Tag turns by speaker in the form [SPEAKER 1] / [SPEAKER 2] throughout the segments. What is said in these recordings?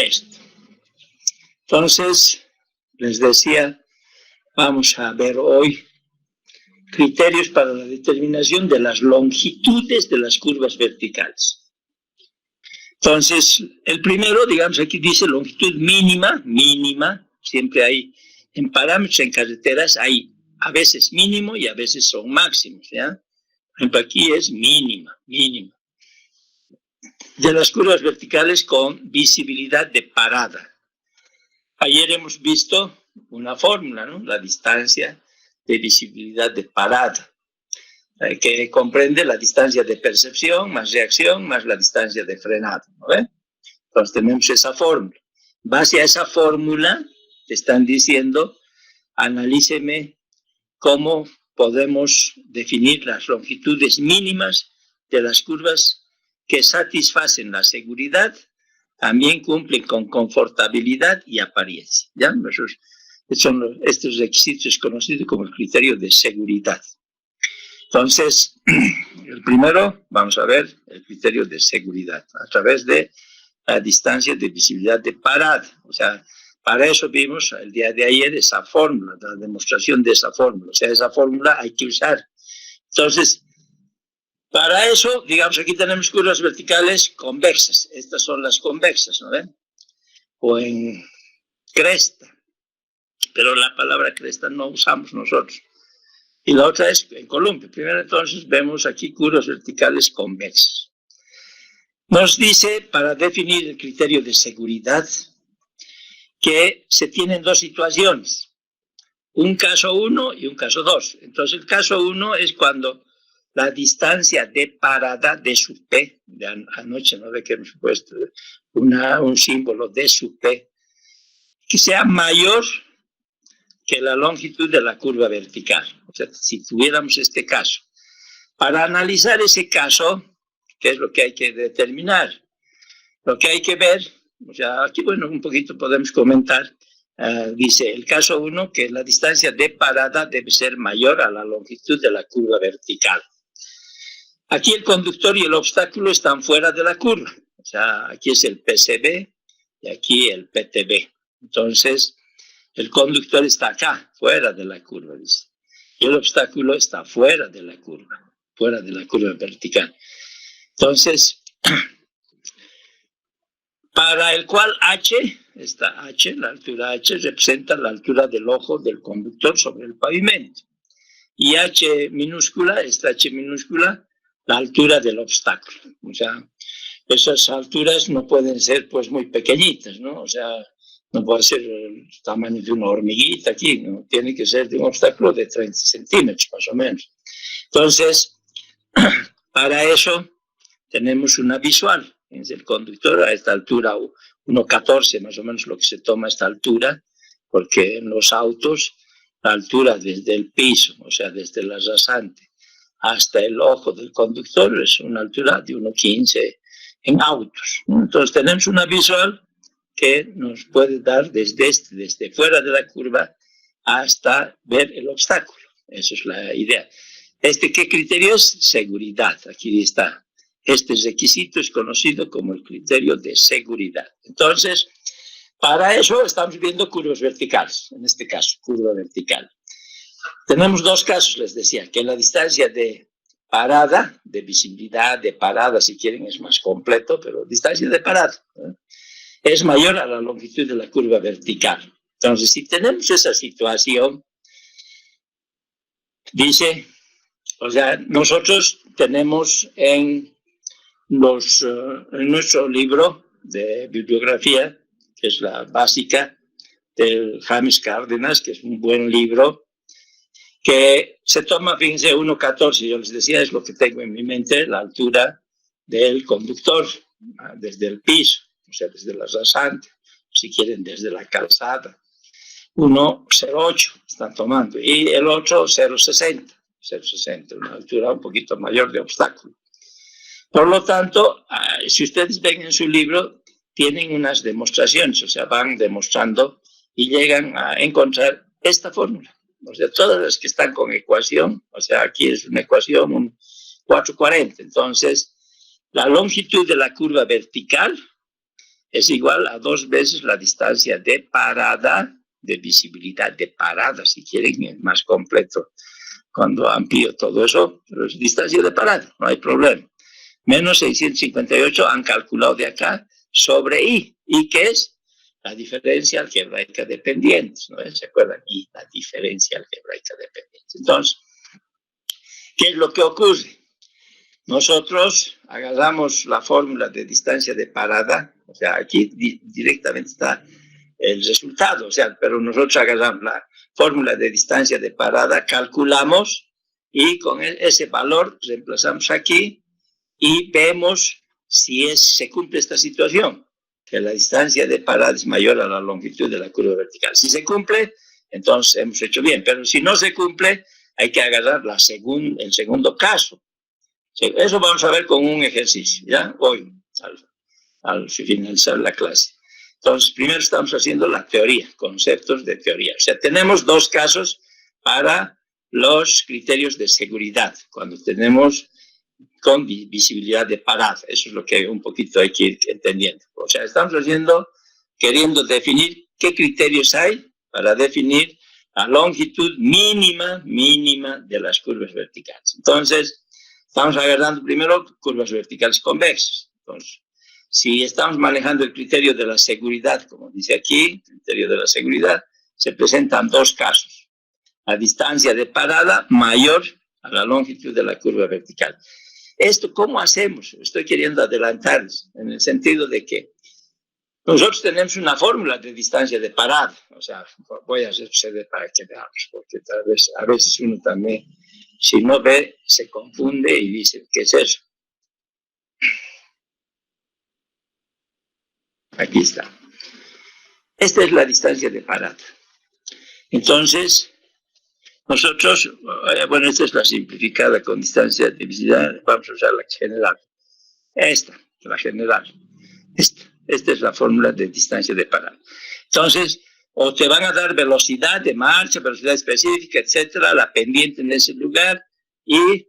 [SPEAKER 1] esto. Entonces, les decía, vamos a ver hoy criterios para la determinación de las longitudes de las curvas verticales. Entonces, el primero, digamos, aquí dice longitud mínima, siempre hay, en parámetros en carreteras hay a veces mínimo y a veces son máximos, ¿ya? Por ejemplo, aquí es mínima. De las curvas verticales con visibilidad de parada. Ayer hemos visto una fórmula, ¿no? La distancia de visibilidad de parada, que comprende la distancia de percepción más reacción más la distancia de frenado, ¿no ve? Entonces tenemos esa fórmula. Base a esa fórmula, te están diciendo, analíceme cómo podemos definir las longitudes mínimas de las curvas que satisfacen la seguridad, también cumplen con confortabilidad y apariencia, ¿ya? Estos requisitos conocidos como el criterio de seguridad. Entonces, el primero, vamos a ver el criterio de seguridad a través de la distancia de visibilidad de parada. O sea, para eso vimos el día de ayer esa fórmula, la demostración de esa fórmula. O sea, esa fórmula hay que usar. Entonces, para eso, digamos, aquí tenemos curvas verticales convexas. Estas son las convexas, ¿no ven? O en cresta. Pero la palabra cresta no usamos nosotros. Y la otra es en columpio. Primero, entonces, vemos aquí curvas verticales convexas. Nos dice, para definir el criterio de seguridad, que se tienen dos situaciones. Un caso 1 y un caso 2. Entonces, el caso 1 es cuando la distancia de parada de sub P, de anoche no ve que hemos puesto un símbolo de sub P, que sea mayor que la longitud de la curva vertical. O sea, si tuviéramos este caso. Para analizar ese caso, ¿qué es lo que hay que determinar? Lo que hay que ver, o sea, aquí, bueno, un poquito podemos comentar, dice el caso 1 que la distancia de parada debe ser mayor a la longitud de la curva vertical. Aquí el conductor y el obstáculo están fuera de la curva. O sea, aquí es el PCB y aquí el PTB. Entonces, el conductor está acá, fuera de la curva, dice. Y el obstáculo está fuera de la curva vertical. Entonces, para el cual la altura H representa la altura del ojo del conductor sobre el pavimento. Y H minúscula, la altura del obstáculo. O sea, esas alturas no pueden ser pues muy pequeñitas, ¿no? O sea, no puede ser el tamaño de una hormiguita aquí, ¿no? Tiene que ser de un obstáculo de 30 centímetros más o menos. Entonces, para eso tenemos una visual. Es el conductor a esta altura, 1,14 más o menos lo que se toma a esta altura, porque en los autos la altura desde el piso, o sea, desde la rasante hasta el ojo del conductor es una altura de 1,15 en autos, ¿no? Entonces tenemos una visual que nos puede dar desde fuera de la curva hasta ver el obstáculo. Esa es la idea. ¿Qué criterio es? Seguridad. Aquí está. Este requisito es conocido como el criterio de seguridad. Entonces, para eso estamos viendo curvas verticales. En este caso, curva vertical. Tenemos dos casos, les decía, que la distancia de parada, de visibilidad, de parada, si quieren, es más completo, pero distancia de parada, ¿eh?, es mayor a la longitud de la curva vertical. Entonces, si tenemos esa situación, dice, o sea, nosotros tenemos en nuestro libro de bibliografía, que es la básica del James Cárdenas, que es un buen libro, que se toma, fíjense, 1,14, yo les decía, es lo que tengo en mi mente, la altura del conductor, desde el piso, o sea, desde la rasante, si quieren, desde la calzada. 1,08 están tomando, y el otro 0,60, una altura un poquito mayor de obstáculo. Por lo tanto, si ustedes ven en su libro, tienen unas demostraciones, o sea, van demostrando y llegan a encontrar esta fórmula. O sea, todas las que están con ecuación, o sea, aquí es una ecuación, un 440. Entonces, la longitud de la curva vertical es igual a 2 veces la distancia de parada, de visibilidad de parada, si quieren, es más completo cuando amplío todo eso, pero es distancia de parada, no hay problema. Menos 658 han calculado de acá sobre I. ¿Y qué es? La diferencia algebraica dependiente, ¿no? ¿Se acuerdan? Y la diferencia algebraica dependiente. Entonces, ¿qué es lo que ocurre? Nosotros agarramos la fórmula de distancia de parada, o sea, aquí directamente está el resultado, o sea, pero nosotros agarramos la fórmula de distancia de parada, calculamos y con ese valor reemplazamos aquí y vemos si se cumple esta situación, que la distancia de parada es mayor a la longitud de la curva vertical. Si se cumple, entonces hemos hecho bien, pero si no se cumple, hay que agarrar el segundo caso. Eso vamos a ver con un ejercicio, ¿ya? Hoy, al finalizar la clase. Entonces, primero estamos haciendo la teoría, conceptos de teoría. O sea, tenemos 2 casos para los criterios de seguridad, cuando tenemos con visibilidad de parada. Eso es lo que un poquito hay que ir entendiendo. O sea, estamos queriendo definir qué criterios hay para definir la longitud mínima de las curvas verticales. Entonces, estamos agarrando primero curvas verticales convexas. Entonces, si estamos manejando el criterio de la seguridad, como dice aquí, el criterio de la seguridad, se presentan 2 casos. La distancia de parada mayor a la longitud de la curva vertical. ¿Esto cómo hacemos? Estoy queriendo adelantarles, en el sentido de que nosotros tenemos una fórmula de distancia de parada. O sea, voy a hacer proceder para que veamos, porque tal vez, a veces uno también, si no ve, se confunde y dice, ¿qué es eso? Aquí está. Esta es la distancia de parada. Entonces, nosotros, bueno, esta es la simplificada con distancia de visibilidad, vamos a usar la general. Esta, la general. Esta es la fórmula de distancia de parada. Entonces, o te van a dar velocidad de marcha, velocidad específica, etcétera, la pendiente en ese lugar, y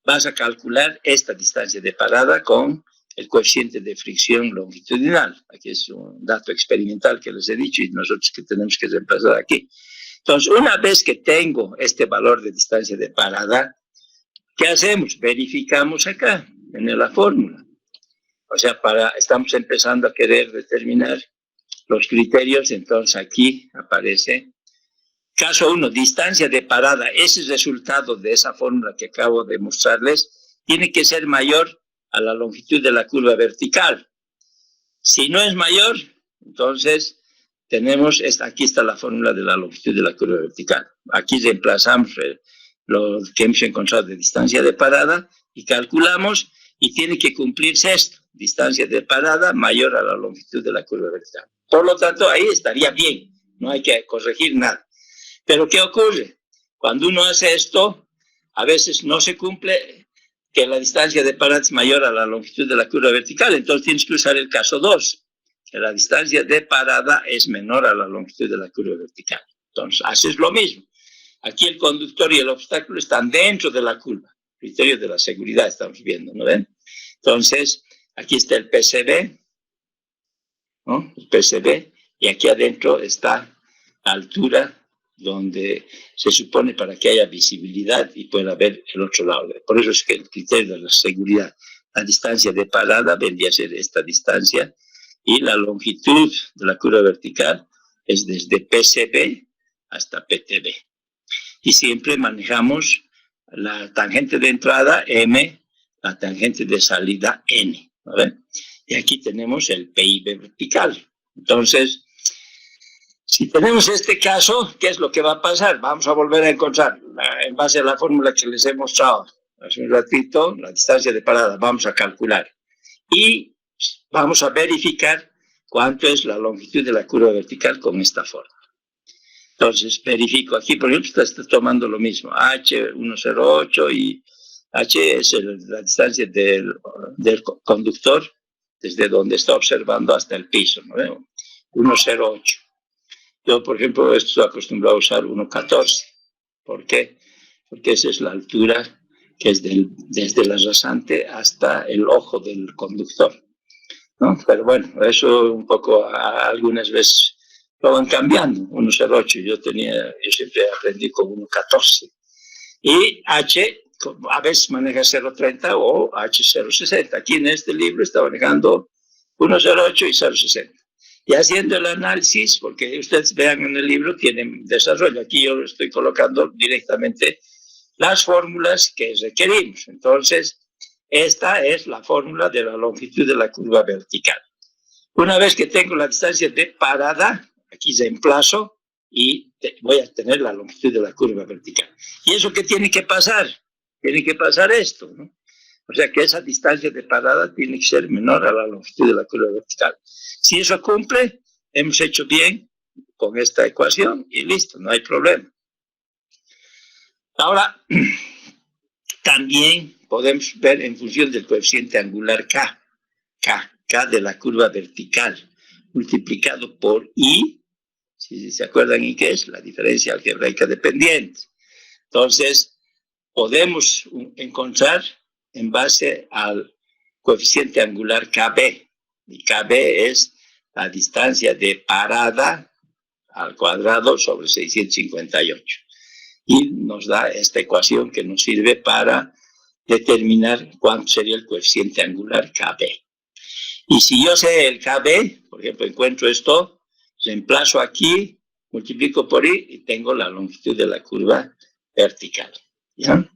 [SPEAKER 1] vas a calcular esta distancia de parada con el coeficiente de fricción longitudinal. Aquí es un dato experimental que les he dicho y nosotros que tenemos que reemplazar aquí. Entonces, una vez que tengo este valor de distancia de parada, ¿qué hacemos? Verificamos acá, en la fórmula. O sea, estamos empezando a querer determinar los criterios, entonces aquí aparece caso 1, distancia de parada. Ese resultado de esa fórmula que acabo de mostrarles tiene que ser mayor a la longitud de la curva vertical. Si no es mayor, entonces tenemos, aquí está la fórmula de la longitud de la curva vertical. Aquí reemplazamos lo que hemos encontrado de distancia de parada y calculamos y tiene que cumplirse esto, distancia de parada mayor a la longitud de la curva vertical. Por lo tanto, ahí estaría bien, no hay que corregir nada. Pero ¿qué ocurre? Cuando uno hace esto, a veces no se cumple que la distancia de parada es mayor a la longitud de la curva vertical, entonces tienes que usar el caso 2, que la distancia de parada es menor a la longitud de la curva vertical. Entonces, haces lo mismo. Aquí el conductor y el obstáculo están dentro de la curva. Criterio de la seguridad estamos viendo, ¿no ven? Entonces, aquí está el PCB, ¿no? El PCB, y aquí adentro está la altura donde se supone para que haya visibilidad y pueda ver el otro lado. Por eso es que el criterio de la seguridad, la distancia de parada vendría a ser esta distancia y la longitud de la curva vertical es desde PCB hasta PTB. Y siempre manejamos la tangente de entrada M, la tangente de salida N. ¿Vale? Y aquí tenemos el PIB vertical. Entonces, si tenemos este caso, ¿qué es lo que va a pasar? Vamos a volver a encontrar, en base a la fórmula que les he mostrado hace un ratito, la distancia de parada, vamos a calcular. Y vamos a verificar cuánto es la longitud de la curva vertical con esta forma. Entonces, verifico aquí, por ejemplo, está tomando lo mismo, H108 y H es la distancia del conductor desde donde está observando hasta el piso, ¿no veo? 108. Yo, por ejemplo, estoy acostumbrado a usar 1.14. ¿Por qué? Porque esa es la altura que es desde la rasante hasta el ojo del conductor. ¿no? Pero bueno, eso un poco algunas veces lo van cambiando, 1,08, yo siempre aprendí con 1,14. Y H a veces maneja 0,30 o H0,60. Aquí en este libro está manejando 1,08 y 0,60. Y haciendo el análisis, porque ustedes vean en el libro, tienen desarrollo. Aquí yo estoy colocando directamente las fórmulas que requerimos. Entonces, esta es la fórmula de la longitud de la curva vertical. Una vez que tengo la distancia de parada, aquí reemplazo y voy a tener la longitud de la curva vertical. ¿Y eso qué tiene que pasar? Tiene que pasar esto, ¿no? O sea que esa distancia de parada tiene que ser menor a la longitud de la curva vertical. Si eso cumple, hemos hecho bien con esta ecuación y listo, no hay problema. Ahora, también podemos ver en función del coeficiente angular K de la curva vertical, multiplicado por I, si se acuerdan ¿y qué es? La diferencia algebraica dependiente. Entonces, podemos encontrar en base al coeficiente angular KB, y KB es la distancia de parada al cuadrado sobre 658. Y nos da esta ecuación que nos sirve para determinar cuánto sería el coeficiente angular KB. Y si yo sé el KB, por ejemplo, encuentro esto, reemplazo aquí, multiplico por I y tengo la longitud de la curva vertical. ¿Ya?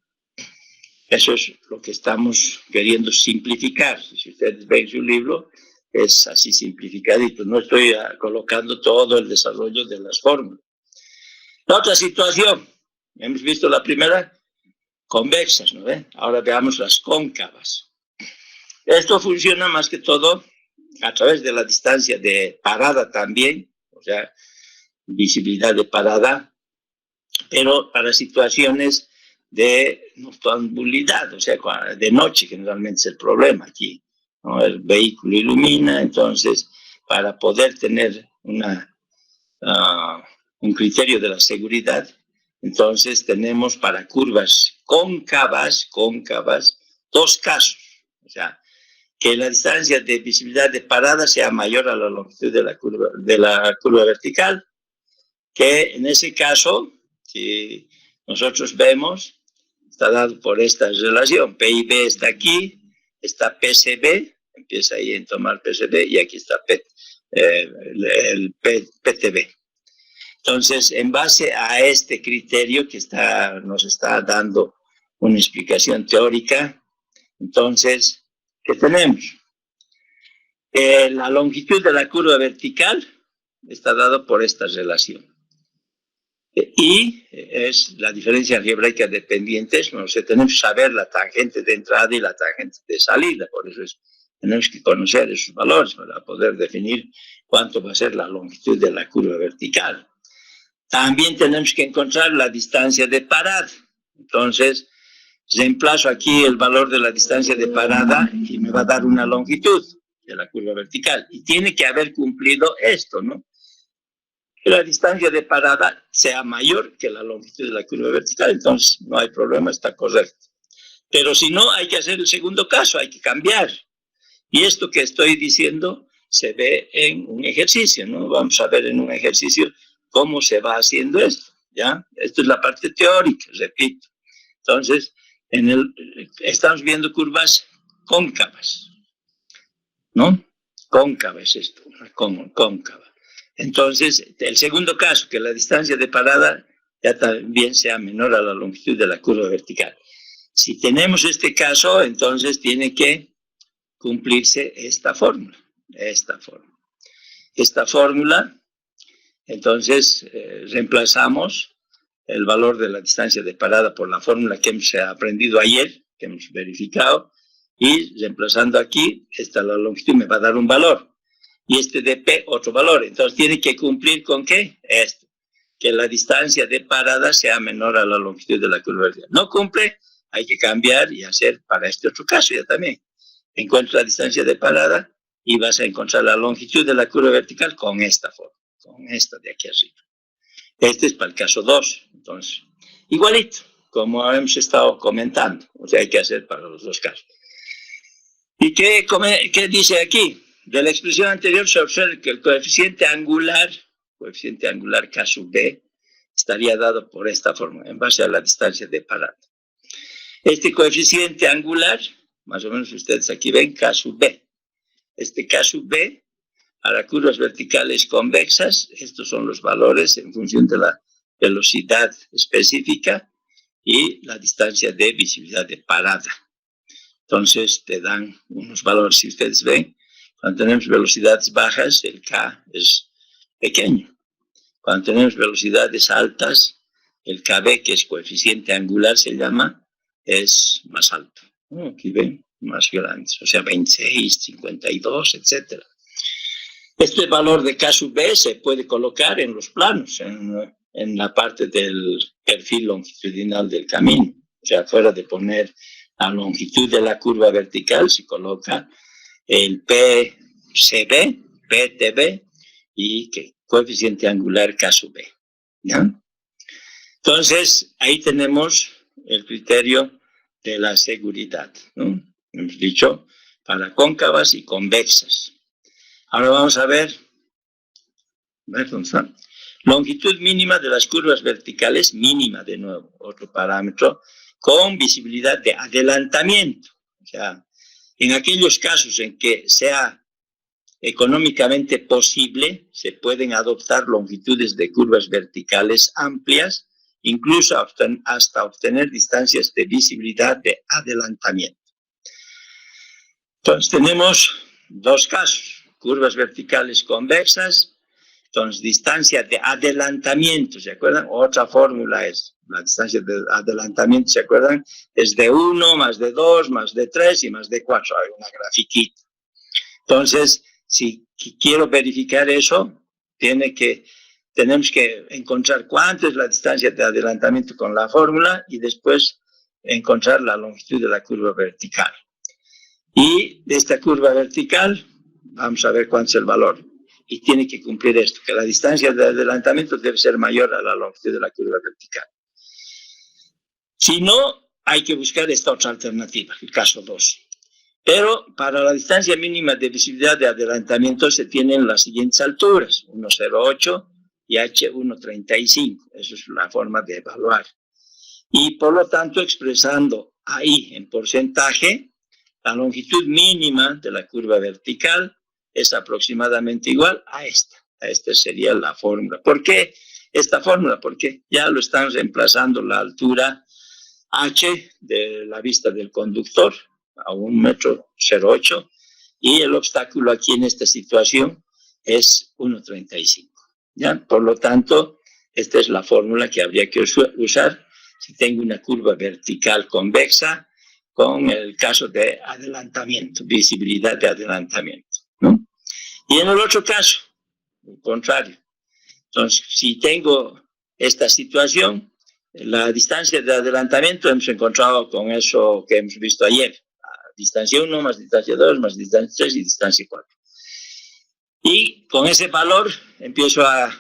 [SPEAKER 1] Eso es lo que estamos queriendo simplificar. Si ustedes ven su libro, es así simplificadito. No estoy colocando todo el desarrollo de las fórmulas. La otra situación, hemos visto la primera, convexas, ¿no ven? Ahora veamos las cóncavas. Esto funciona más que todo a través de la distancia de parada también, o sea, visibilidad de parada, pero para situaciones de nocturnidad, o sea, de noche generalmente es el problema aquí, ¿no? El vehículo ilumina, entonces para poder tener un criterio de la seguridad, entonces tenemos para curvas cóncavas, dos casos, o sea, que la distancia de visibilidad de parada sea mayor a la longitud de la curva vertical, que en ese caso, si nosotros vemos, está dado por esta relación, PIB está aquí, está PCB, empieza ahí en tomar PCB, y aquí está el PTB. Entonces, en base a este criterio que nos está dando una explicación teórica, entonces, ¿qué tenemos? La longitud de la curva vertical está dada por esta relación. Y es la diferencia algebraica dependiente, no sé, tenemos que saber la tangente de entrada y la tangente de salida, por eso tenemos que conocer esos valores para poder definir cuánto va a ser la longitud de la curva vertical. También tenemos que encontrar la distancia de parada. Entonces, reemplazo aquí el valor de la distancia de parada y me va a dar una longitud de la curva vertical. Y tiene que haber cumplido esto, ¿no? Que la distancia de parada sea mayor que la longitud de la curva vertical, entonces no hay problema, está correcto. Pero si no, hay que hacer el segundo caso, hay que cambiar. Y esto que estoy diciendo se ve en un ejercicio, ¿no? Vamos a ver en un ejercicio cómo se va haciendo esto, ¿ya? Esto es la parte teórica, repito. Entonces, estamos viendo curvas cóncavas, ¿no? Cóncava es esto, una cóncava. Entonces, el segundo caso, que la distancia de parada ya también sea menor a la longitud de la curva vertical. Si tenemos este caso, entonces tiene que cumplirse esta fórmula. Esta fórmula, entonces reemplazamos el valor de la distancia de parada por la fórmula que hemos aprendido ayer, que hemos verificado, y reemplazando aquí, la longitud me va a dar un valor. Y este de P, otro valor. Entonces, tiene que cumplir con ¿qué? Esto. Que la distancia de parada sea menor a la longitud de la curva vertical. No cumple, hay que cambiar y hacer para este otro caso ya también. Encuentra la distancia de parada y vas a encontrar la longitud de la curva vertical con esta forma, con esta de aquí arriba. Este es para el caso 2. Entonces, igualito, como hemos estado comentando. O sea, hay que hacer para los dos casos. ¿Y qué dice aquí? De la expresión anterior se observa que el coeficiente angular K sub B, estaría dado por esta forma, en base a la distancia de parada. Este coeficiente angular, más o menos ustedes aquí ven, K sub B. Este K sub B, para curvas verticales convexas, estos son los valores en función de la velocidad específica y la distancia de visibilidad de parada. Entonces te dan unos valores, si ustedes ven, cuando tenemos velocidades bajas, el K es pequeño. Cuando tenemos velocidades altas, el KB, que es coeficiente angular, se llama, es más alto. Aquí ven, más grandes, o sea, 26, 52, etc. Este valor de K sub B se puede colocar en los planos, en la parte del perfil longitudinal del camino. O sea, fuera de poner la longitud de la curva vertical, se coloca el PCB, PTB y que coeficiente angular K sub B. ¿Ya? Entonces, ahí tenemos el criterio de la seguridad, ¿no? Hemos dicho para cóncavas y convexas. Ahora vamos a ver, longitud mínima de las curvas verticales, mínima de nuevo, otro parámetro, con visibilidad de adelantamiento. O sea, en aquellos casos en que sea económicamente posible, se pueden adoptar longitudes de curvas verticales amplias, incluso hasta obtener distancias de visibilidad de adelantamiento. Entonces tenemos dos casos, curvas verticales convexas, entonces distancia de adelantamiento, ¿se acuerdan? Otra fórmula es, la distancia de adelantamiento, ¿se acuerdan? Es de 1 más de 2 más de 3 y más de 4, hay una grafiquita. Entonces, si quiero verificar eso, tenemos que encontrar cuánto es la distancia de adelantamiento con la fórmula y después encontrar la longitud de la curva vertical. Y de esta curva vertical, vamos a ver cuánto es el valor. Y tiene que cumplir esto, que la distancia de adelantamiento debe ser mayor a la longitud de la curva vertical. Si no, hay que buscar esta otra alternativa, el caso 2. Pero para la distancia mínima de visibilidad de adelantamiento se tienen las siguientes alturas, 1,08 y H 1,35. Esa es la forma de evaluar. Y por lo tanto, expresando ahí en porcentaje, la longitud mínima de la curva vertical es aproximadamente igual a esta. Esta sería la fórmula. ¿Por qué esta fórmula? Porque ya lo están reemplazando la altura H de la vista del conductor a 1,08 m y el obstáculo aquí en esta situación es 1,35. ¿Ya? Por lo tanto, esta es la fórmula que habría que usar si tengo una curva vertical convexa con el caso de adelantamiento, visibilidad de adelantamiento, ¿no? Y en el otro caso, el contrario. Entonces, si tengo esta situación, la distancia de adelantamiento hemos encontrado con eso que hemos visto ayer. Distancia 1 más distancia 2 más distancia 3 y distancia 4. Y con ese valor empiezo a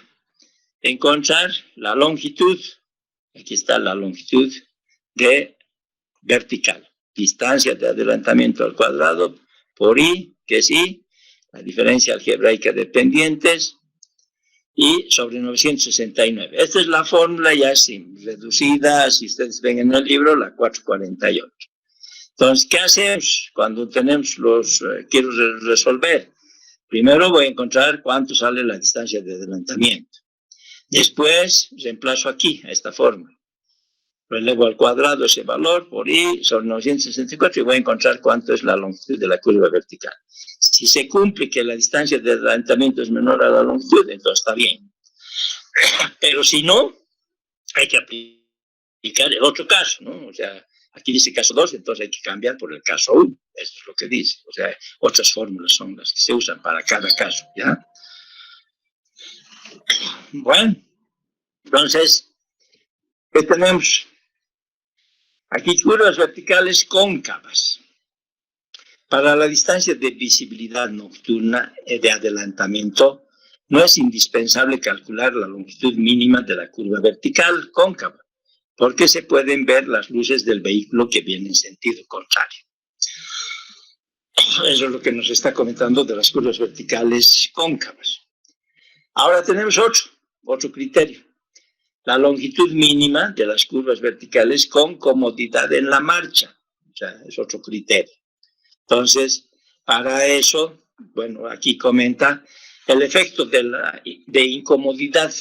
[SPEAKER 1] encontrar la longitud. Aquí está la longitud de vertical. Distancia de adelantamiento al cuadrado por I, que es I, la diferencia algebraica de pendientes, y sobre 969. Esta es la fórmula ya así, reducida, si ustedes ven en el libro, la 448. Entonces, ¿qué hacemos cuando quiero resolver? Primero voy a encontrar cuánto sale la distancia de adelantamiento. Después reemplazo aquí, a esta fórmula. Relevo al cuadrado ese valor por I sobre 964 y voy a encontrar cuánto es la longitud de la curva vertical. Si se cumple que la distancia de adelantamiento es menor a la longitud, entonces está bien. Pero si no, hay que aplicar el otro caso, ¿no? O sea, aquí dice caso 2, entonces hay que cambiar por el caso 1. Esto es lo que dice. O sea, otras fórmulas son las que se usan para cada caso, ¿ya? Bueno, entonces, ¿qué tenemos? Aquí curvas verticales cóncavas. Para la distancia de visibilidad nocturna de adelantamiento, no es indispensable calcular la longitud mínima de la curva vertical cóncava, porque se pueden ver las luces del vehículo que viene en sentido contrario. Eso es lo que nos está comentando de las curvas verticales cóncavas. Ahora tenemos otro criterio. La longitud mínima de las curvas verticales con comodidad en la marcha. O sea, es otro criterio. Entonces, para eso, bueno, aquí comenta el efecto de incomodidad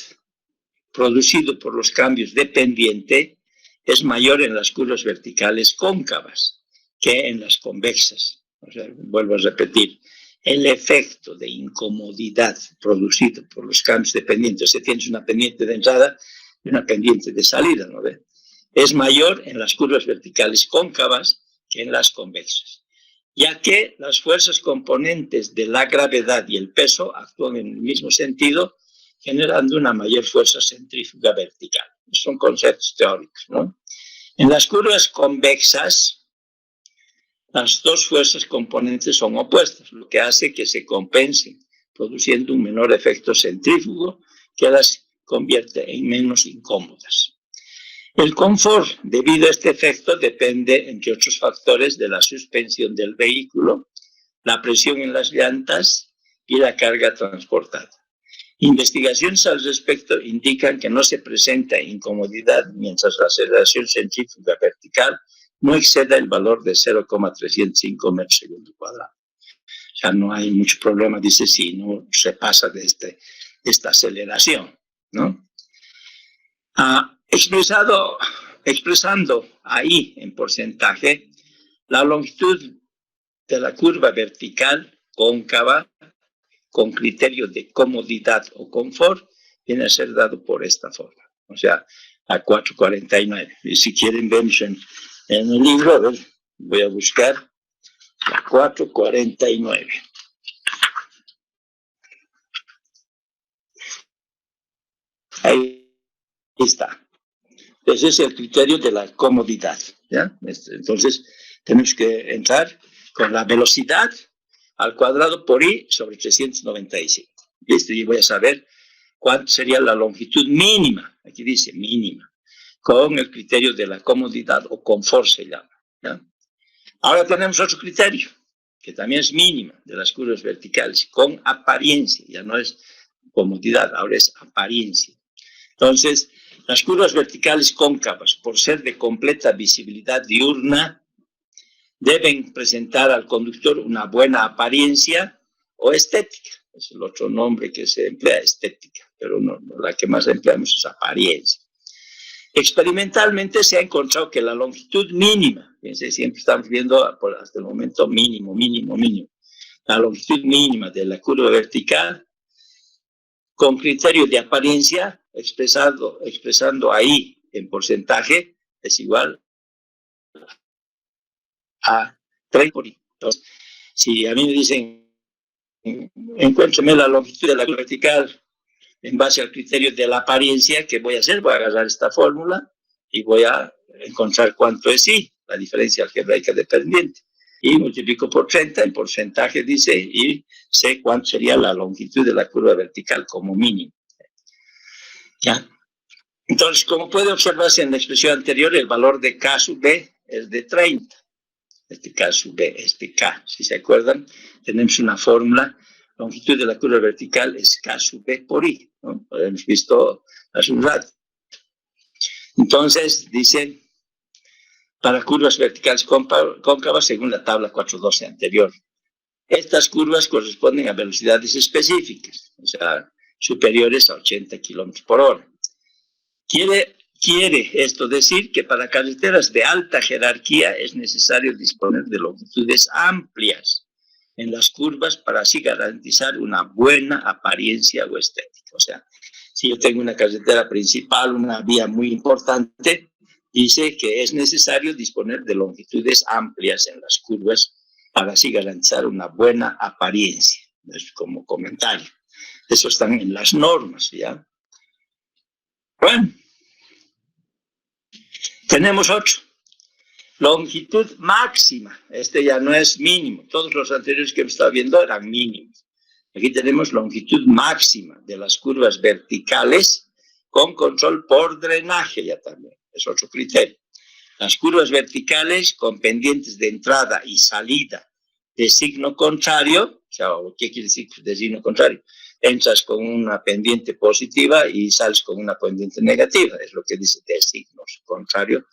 [SPEAKER 1] producido por los cambios de pendiente es mayor en las curvas verticales cóncavas que en las convexas. O sea, vuelvo a repetir, el efecto de incomodidad producido por los cambios de pendiente, o sea, tienes una pendiente de entrada y una pendiente de salida, ¿no ve? Es mayor en las curvas verticales cóncavas que en las convexas, ya que las fuerzas componentes de la gravedad y el peso actúan en el mismo sentido, generando una mayor fuerza centrífuga vertical. Son conceptos teóricos, ¿no? En las curvas convexas, las dos fuerzas componentes son opuestas, lo que hace que se compensen, produciendo un menor efecto centrífugo que las convierte en menos incómodas. El confort, debido a este efecto, depende, entre otros factores, de la suspensión del vehículo, la presión en las llantas y la carga transportada. Investigaciones al respecto indican que no se presenta incomodidad mientras la aceleración centrífuga vertical no exceda el valor de 0,305 metros segundo cuadrado. O sea, no hay mucho problema, dice, si no se pasa de esta aceleración, ¿no? Expresando ahí en porcentaje, la longitud de la curva vertical cóncava con criterio de comodidad o confort viene a ser dado por esta forma, o sea, a 4,49. Y si quieren vemos en el libro, a ver, voy a buscar la 4,49. Ahí está. Ese es el criterio de la comodidad, ¿ya? Entonces, tenemos que entrar con la velocidad al cuadrado por I sobre 395. ¿Listo? Y voy a saber cuánto sería la longitud mínima, aquí dice mínima, con el criterio de la comodidad o confort se llama, ¿ya? Ahora tenemos otro criterio, que también es mínima, de las curvas verticales, con apariencia, ya no es comodidad, ahora es apariencia. Entonces, las curvas verticales cóncavas, por ser de completa visibilidad diurna, deben presentar al conductor una buena apariencia o estética. Es el otro nombre que se emplea, estética, pero no, la que más empleamos es apariencia. Experimentalmente se ha encontrado que la longitud mínima, fíjense, siempre estamos viendo hasta el momento mínimo, la longitud mínima de la curva vertical con criterio de apariencia expresando ahí en porcentaje es igual a 3 por I. Entonces, si a mí me dicen, encuéntreme la longitud de la curva vertical en base al criterio de la apariencia, ¿qué voy a hacer? Voy a agarrar esta fórmula y voy a encontrar cuánto es I, la diferencia algebraica de pendiente. Y multiplico por 30, en porcentaje dice, y sé cuánto sería la longitud de la curva vertical como mínimo. ¿Ya? Entonces, como puede observarse en la expresión anterior, el valor de K sub B es de 30. Este K sub B, este K, si se acuerdan, tenemos una fórmula, longitud de la curva vertical es K sub B por I, ¿no? Lo hemos visto hace un rato. Entonces, dicen, para curvas verticales cóncavas, según la tabla 412 anterior, estas curvas corresponden a velocidades específicas, o sea, superiores a 80 kilómetros por hora. Quiere esto decir que para carreteras de alta jerarquía es necesario disponer de longitudes amplias en las curvas para así garantizar una buena apariencia o estética. O sea, si yo tengo una carretera principal, una vía muy importante, dice que es necesario disponer de longitudes amplias en las curvas para así garantizar una buena apariencia. Es como comentario. Eso están en las normas, ¿ya? Bueno, tenemos otro. Longitud máxima. Este ya no es mínimo. Todos los anteriores que hemos estado viendo eran mínimos. Aquí tenemos longitud máxima de las curvas verticales con control por drenaje ya también. Es otro criterio. Las curvas verticales con pendientes de entrada y salida de signo contrario, o sea, ¿qué quiere decir de signo contrario? Entras con una pendiente positiva y sales con una pendiente negativa, es lo que dice de signos contrarios,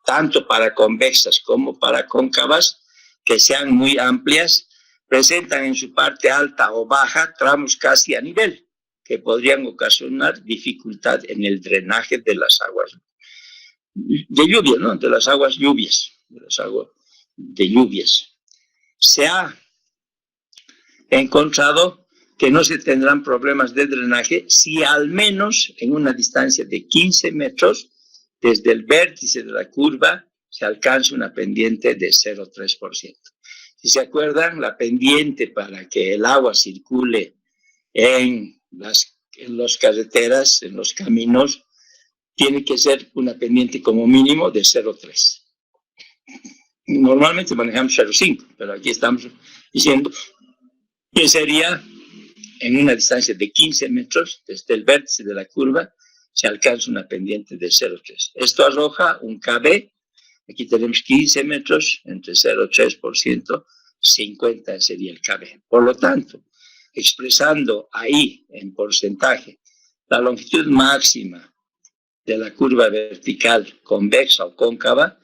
[SPEAKER 1] tanto para convexas como para cóncavas, que sean muy amplias, presentan en su parte alta o baja tramos casi a nivel, que podrían ocasionar dificultad en el drenaje de las aguas de lluvia, ¿no? De las aguas lluvias, de las aguas de lluvias. Se ha encontrado que no se tendrán problemas de drenaje si al menos en una distancia de 15 metros desde el vértice de la curva se alcanza una pendiente de 0,3%. Si se acuerdan, la pendiente para que el agua circule en las carreteras, en los caminos, tiene que ser una pendiente como mínimo de 0,3. Normalmente manejamos 0,5, pero aquí estamos diciendo que sería en una distancia de 15 metros desde el vértice de la curva, se alcanza una pendiente de 0,3. Esto arroja un KB, aquí tenemos 15 metros, entre 0,3%, 50 sería el KB. Por lo tanto, expresando ahí en porcentaje la longitud máxima de la curva vertical convexa o cóncava,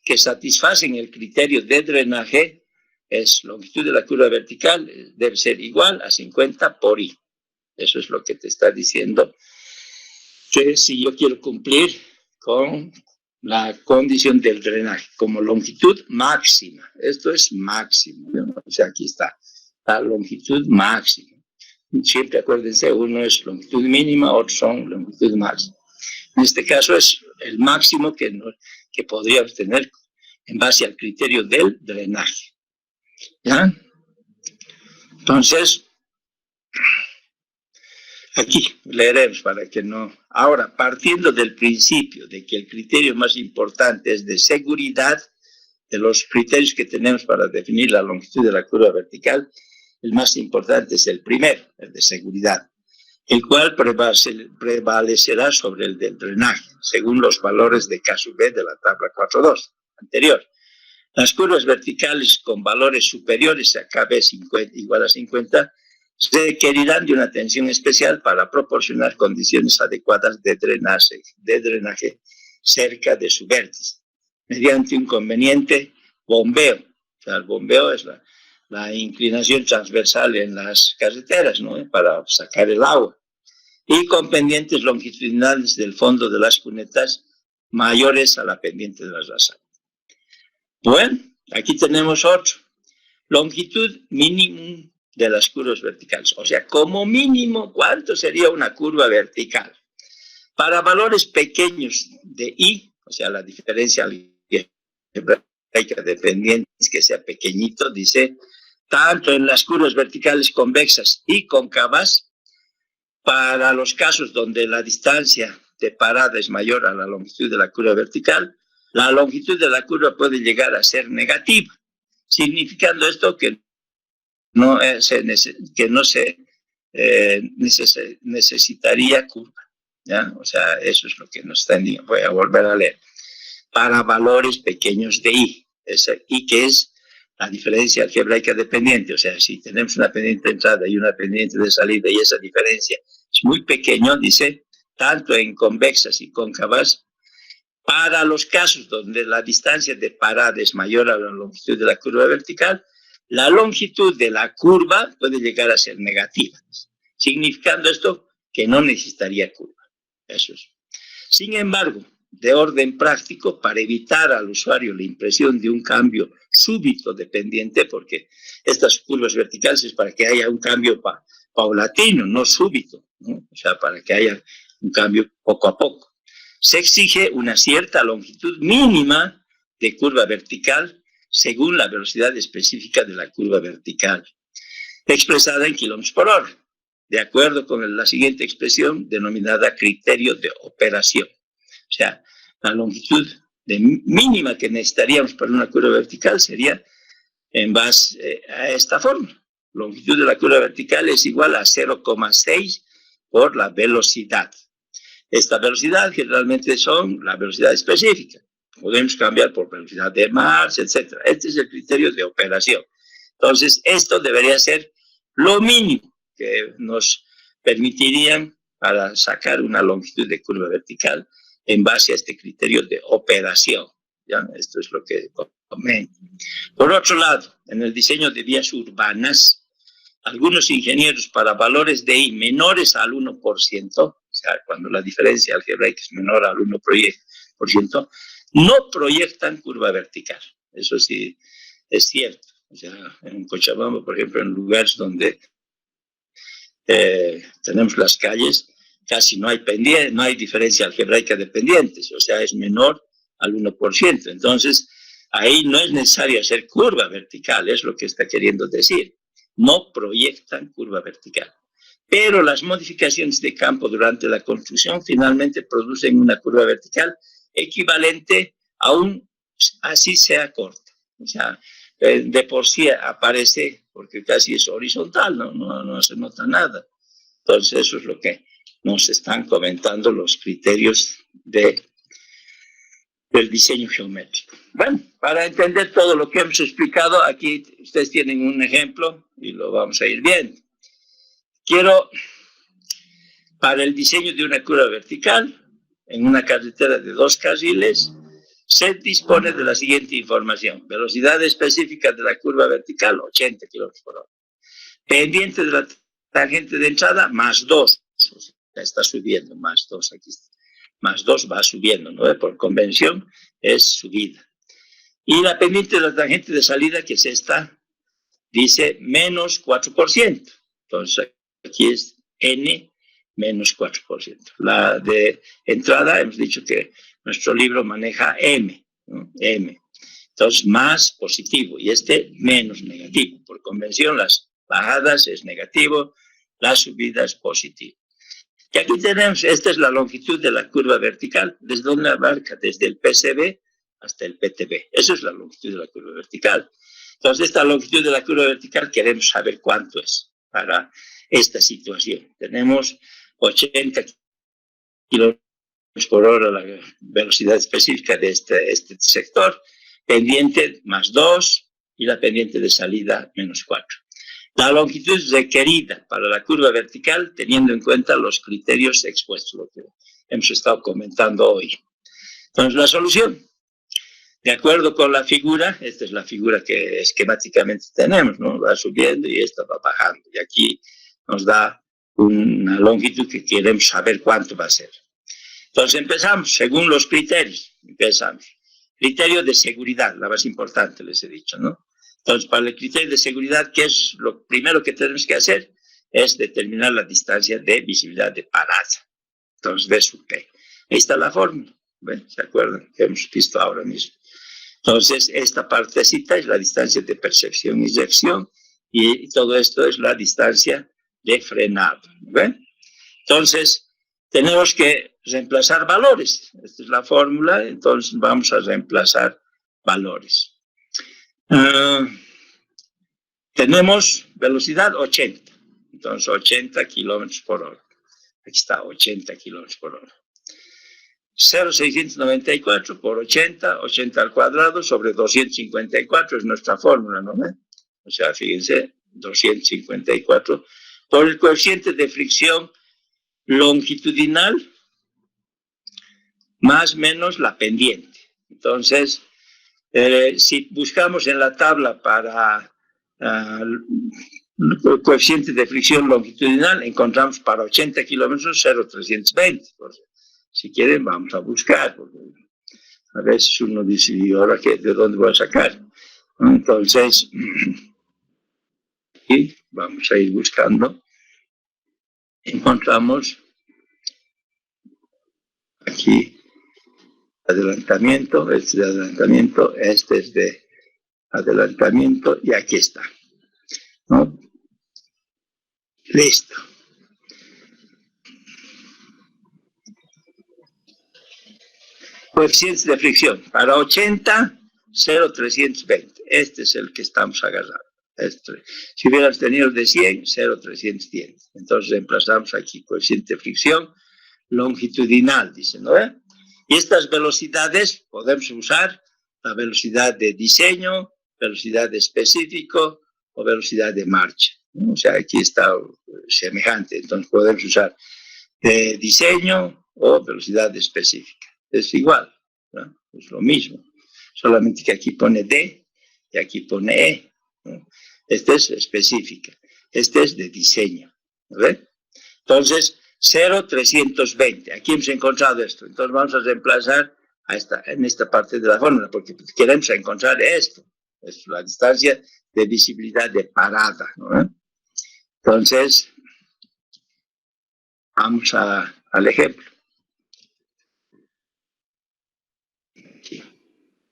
[SPEAKER 1] que satisfacen el criterio de drenaje, es longitud de la curva vertical, debe ser igual a 50 por I. Eso es lo que te está diciendo, que si yo quiero cumplir con la condición del drenaje, como longitud máxima, esto es máximo, ¿no? O sea, aquí está, la longitud máxima. Siempre acuérdense, uno es longitud mínima, otros son longitud máxima. En este caso es el máximo que podríamos tener en base al criterio del drenaje. ¿Ya? Entonces, aquí leeremos para que no... Ahora, partiendo del principio de que el criterio más importante es de seguridad, de los criterios que tenemos para definir la longitud de la curva vertical, el más importante es el primero, el de seguridad, el cual prevalecerá sobre el del drenaje, según los valores de K sub B de la tabla 4.2 anterior. Las curvas verticales con valores superiores a KB igual a 50 requerirán de una atención especial para proporcionar condiciones adecuadas de drenaje cerca de su vértice, mediante un conveniente bombeo. O sea, el bombeo es la inclinación transversal en las carreteras, ¿no? Para sacar el agua. Y con pendientes longitudinales del fondo de las cunetas mayores a la pendiente de las rasadas. Bueno, aquí tenemos otro. Longitud mínima de las curvas verticales. O sea, como mínimo, ¿cuánto sería una curva vertical? Para valores pequeños de I, o sea, la diferencia algebraica de pendientes que sea pequeñito, dice, tanto en las curvas verticales convexas y cóncavas, para los casos donde la distancia de parada es mayor a la longitud de la curva vertical, la longitud de la curva puede llegar a ser negativa, significando esto que no se necesitaría curva, ¿ya? O sea, eso es lo que nos está indicando. Voy a volver a leer. Para valores pequeños de I, I que es la diferencia algebraica de pendiente, o sea, si tenemos una pendiente de entrada y una pendiente de salida y esa diferencia es muy pequeño, dice, tanto en convexas y cóncavas, para los casos donde la distancia de parada es mayor a la longitud de la curva vertical, la longitud de la curva puede llegar a ser negativa, significando esto que no necesitaría curva. Eso es. Sin embargo, de orden práctico, para evitar al usuario la impresión de un cambio súbito de pendiente, porque estas curvas verticales es para que haya un cambio paulatino, no súbito, ¿no? O sea, para que haya un cambio poco a poco. Se exige una cierta longitud mínima de curva vertical según la velocidad específica de la curva vertical, expresada en kilómetros por hora, de acuerdo con la siguiente expresión denominada criterio de operación. O sea, la longitud mínima que necesitaríamos para una curva vertical sería en base a esta forma. Longitud de la curva vertical es igual a 0,6 por la velocidad. Esta velocidad generalmente son la velocidad específica. Podemos cambiar por velocidad de marcha, etc. Este es el criterio de operación. Entonces, esto debería ser lo mínimo que nos permitirían para sacar una longitud de curva vertical en base a este criterio de operación. ¿Ya? Esto es lo que comento. Por otro lado, en el diseño de vías urbanas, algunos ingenieros para valores de I menores al 1%, o sea, cuando la diferencia algebraica es menor al 1%, no proyectan curva vertical. Eso sí es cierto. O sea, en Cochabamba, por ejemplo, en lugares donde tenemos las calles, casi no hay pendiente, no hay diferencia algebraica de pendientes, o sea, es menor al 1%. Entonces, ahí no es necesario hacer curva vertical, es lo que está queriendo decir. No proyectan curva vertical. Pero las modificaciones de campo durante la construcción finalmente producen una curva vertical equivalente a un, así sea corta. O sea, de por sí aparece, porque casi es horizontal, no se nota nada. Entonces, eso es lo que nos están comentando los criterios del diseño geométrico. Bueno, para entender todo lo que hemos explicado, aquí ustedes tienen un ejemplo y lo vamos a ir viendo. Quiero, para el diseño de una curva vertical, en una carretera de 2 carriles, se dispone de la siguiente información. Velocidad específica de la curva vertical, 80 km/h. Pendiente de la tangente de entrada, más 2. O sea, está subiendo, más 2 aquí. Más 2 va subiendo, ¿no? Por convención es subida. Y la pendiente de la tangente de salida, que es esta, dice menos 4%. Entonces, aquí es N menos 4%. La de entrada, hemos dicho que nuestro libro maneja M, ¿no? M. Entonces, más positivo y este menos negativo. Por convención, las bajadas es negativo, la subida es positivo. Y aquí tenemos, esta es la longitud de la curva vertical, desde donde abarca desde el PCB hasta el PTB. Esa es la longitud de la curva vertical. Entonces, esta longitud de la curva vertical queremos saber cuánto es para esta situación. Tenemos 80 kilómetros por hora la velocidad específica de este sector, pendiente más 2 y la pendiente de salida menos 4. La longitud requerida para la curva vertical, teniendo en cuenta los criterios expuestos, lo que hemos estado comentando hoy. Entonces, la solución, de acuerdo con la figura, esta es la figura que esquemáticamente tenemos, ¿no? Va subiendo y esta va bajando. Y aquí nos da una longitud que queremos saber cuánto va a ser. Entonces, empezamos, según los criterios, empezamos. Criterio de seguridad, la más importante, les he dicho, ¿no? Entonces, para el criterio de seguridad, ¿qué es lo primero que tenemos que hacer? Es determinar la distancia de visibilidad de parada. Entonces, V sub P. Ahí está la fórmula. ¿Ven? ¿Se acuerdan? Que hemos visto ahora mismo. Entonces, esta partecita es la distancia de percepción y reacción, y todo esto es la distancia de frenado. ¿Ven? Entonces, tenemos que reemplazar valores. Esta es la fórmula, entonces vamos a reemplazar valores. Tenemos velocidad 80, entonces 80 kilómetros por hora. Aquí está, 80 kilómetros por hora. 0,694 por 80, 80 al cuadrado sobre 254 es nuestra fórmula, ¿no? O sea, fíjense, 254 por el coeficiente de fricción longitudinal más menos la pendiente. Entonces, si buscamos en la tabla para el coeficiente de fricción longitudinal, encontramos para 80 kilómetros 0,320. Si quieren, vamos a buscar, porque a veces uno dice, ¿y ahora qué? ¿De dónde voy a sacar? Entonces, y vamos a ir buscando. Encontramos aquí adelantamiento, este de adelantamiento, este es de adelantamiento, y aquí está, ¿no? Listo. Coeficientes de fricción. Para 80, 0,320. Este es el que estamos agarrando. Si hubieras tenido de 100, 0,310. Entonces reemplazamos aquí coeficiente de fricción longitudinal, dice, ¿no? Y estas velocidades podemos usar la velocidad de diseño, velocidad de específico o velocidad de marcha, ¿no? O sea, aquí está semejante. Entonces podemos usar de diseño o velocidad específica. Es igual, ¿no? Es lo mismo. Solamente que aquí pone D y aquí pone E, ¿no? Este es específica. Este es de diseño. ¿Ve? Entonces, 0,320. Aquí hemos encontrado esto. Entonces vamos a reemplazar en esta parte de la fórmula, porque queremos encontrar esto. Es la distancia de visibilidad de parada, ¿no? Entonces, vamos al ejemplo. Aquí.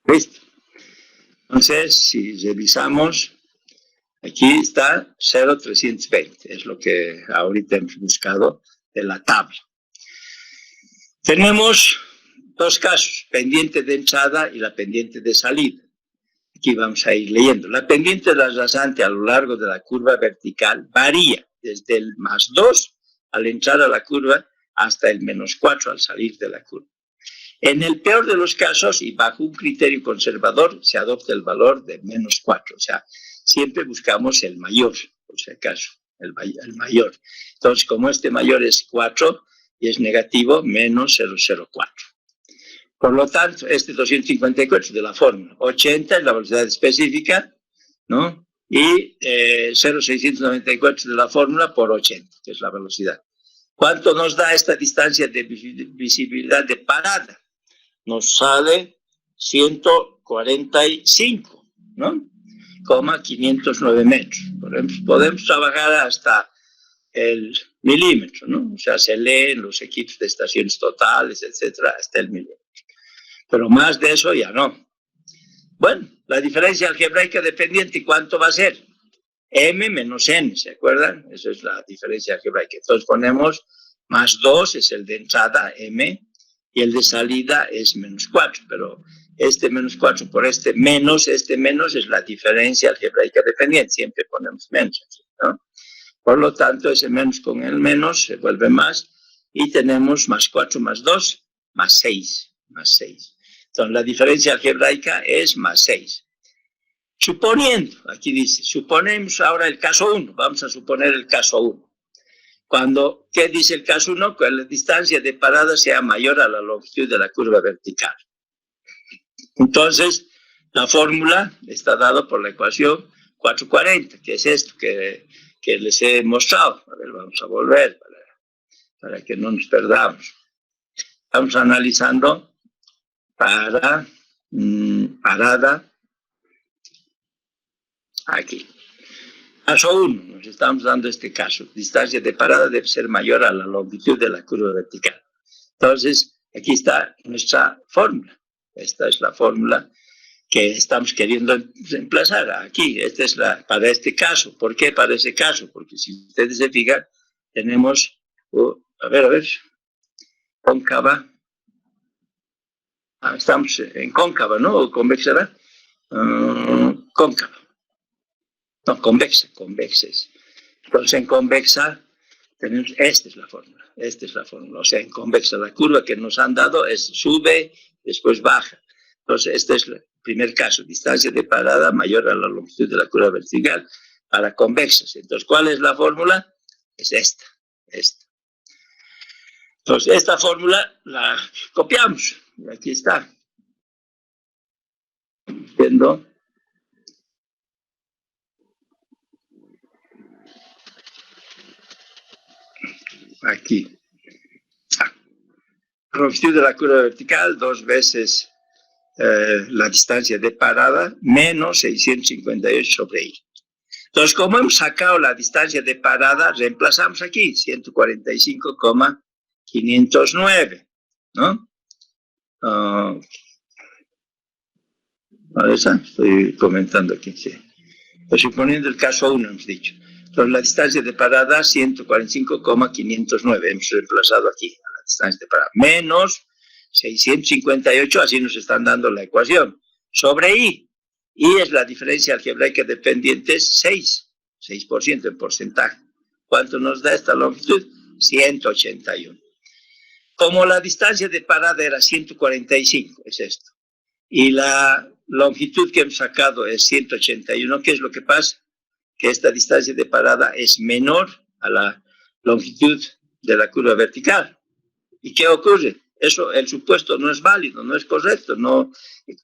[SPEAKER 1] ¿Listo? Entonces, si revisamos, aquí está 0,320. Es lo que ahorita hemos buscado de la tabla. Tenemos dos casos, pendiente de entrada y la pendiente de salida. Aquí vamos a ir leyendo. La pendiente de la rasante a lo largo de la curva vertical varía desde el +2 al entrar a la curva hasta el -4 al salir de la curva. En el peor de los casos y bajo un criterio conservador se adopta el valor de -4. O sea, siempre buscamos el mayor, por si acaso, el mayor. Entonces, como este mayor es 4 y es negativo, menos 0,04. Por lo tanto, este 254 de la fórmula, 80 es la velocidad específica, ¿no? Y 0,694 de la fórmula por 80, que es la velocidad. ¿Cuánto nos da esta distancia de visibilidad de parada? Nos sale 145, ¿no? 509 metros. Podemos trabajar hasta el milímetro, ¿no? O sea, se lee en los equipos de estaciones totales, etcétera, hasta el milímetro. Pero más de eso ya no. Bueno, la diferencia algebraica dependiente, ¿cuánto va a ser? M menos N, ¿se acuerdan? Esa es la diferencia algebraica. Entonces ponemos +2 es el de entrada, M, y el de salida es -4, pero este -4 por este menos es la diferencia algebraica dependiente. Siempre ponemos menos aquí, ¿no? Por lo tanto, ese menos con el menos se vuelve más, y tenemos +4 más 2, +6. Entonces, la diferencia algebraica es +6. Suponiendo, aquí dice, suponemos ahora el caso 1, vamos a suponer el caso 1. ¿Qué dice el caso 1? Que la distancia de parada sea mayor a la longitud de la curva vertical. Entonces, la fórmula está dada por la ecuación 440, que es esto que les he mostrado. A ver, vamos a volver para que no nos perdamos. Estamos analizando parada aquí. Caso 1, nos estamos dando este caso. Distancia de parada debe ser mayor a la longitud de la curva vertical. Entonces, aquí está nuestra fórmula. Esta es la fórmula que estamos queriendo reemplazar aquí. Esta es para este caso. ¿Por qué para ese caso? Porque si ustedes se fijan, tenemos, a ver, cóncava. Estamos en cóncava, ¿no? ¿O convexa, ¿verdad? Cóncava. No, convexa. Entonces, en convexa, tenemos, esta es la fórmula. O sea, en convexa, la curva que nos han dado es sube, después baja. Entonces, este es el primer caso, distancia de parada mayor a la longitud de la curva vertical para convexas. Entonces, ¿cuál es la fórmula? Es esta. Entonces, esta fórmula la copiamos. Y aquí está. ¿Entiendo? Aquí. La longitud de la curva vertical, 2 veces la distancia de parada, menos 658 sobre I. Entonces, como hemos sacado la distancia de parada, reemplazamos aquí, 145,509, ¿no? Estoy comentando aquí, sí. Pues suponiendo el caso 1, hemos dicho. Entonces, la distancia de parada, 145,509. Hemos reemplazado aquí a la distancia de parada. Menos 658, así nos están dando la ecuación. Sobre I. I es la diferencia algebraica dependiente, es 6% en porcentaje. ¿Cuánto nos da esta longitud? 181. Como la distancia de parada era 145, es esto. Y la longitud que hemos sacado es 181, ¿qué es lo que pasa? que esta distancia de parada es menor a la longitud de la curva vertical. ¿Y qué ocurre? Eso, el supuesto no es válido, no es correcto. No.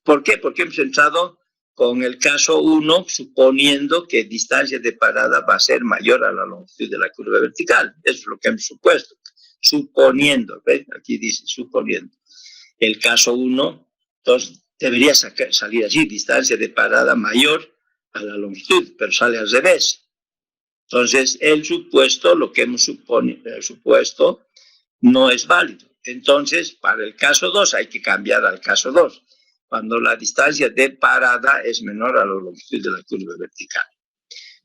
[SPEAKER 1] ¿Por qué? Porque hemos entrado con el caso 1, suponiendo que distancia de parada va a ser mayor a la longitud de la curva vertical. Eso es lo que hemos supuesto. Suponiendo, ¿ves? Aquí dice suponiendo. El caso 1, entonces debería salir así, distancia de parada mayor a la longitud, pero sale al revés. Entonces, el supuesto, lo que hemos supuesto, no es válido. Entonces, para el caso 2 hay que cambiar al caso 2, cuando la distancia de parada es menor a la longitud de la curva vertical.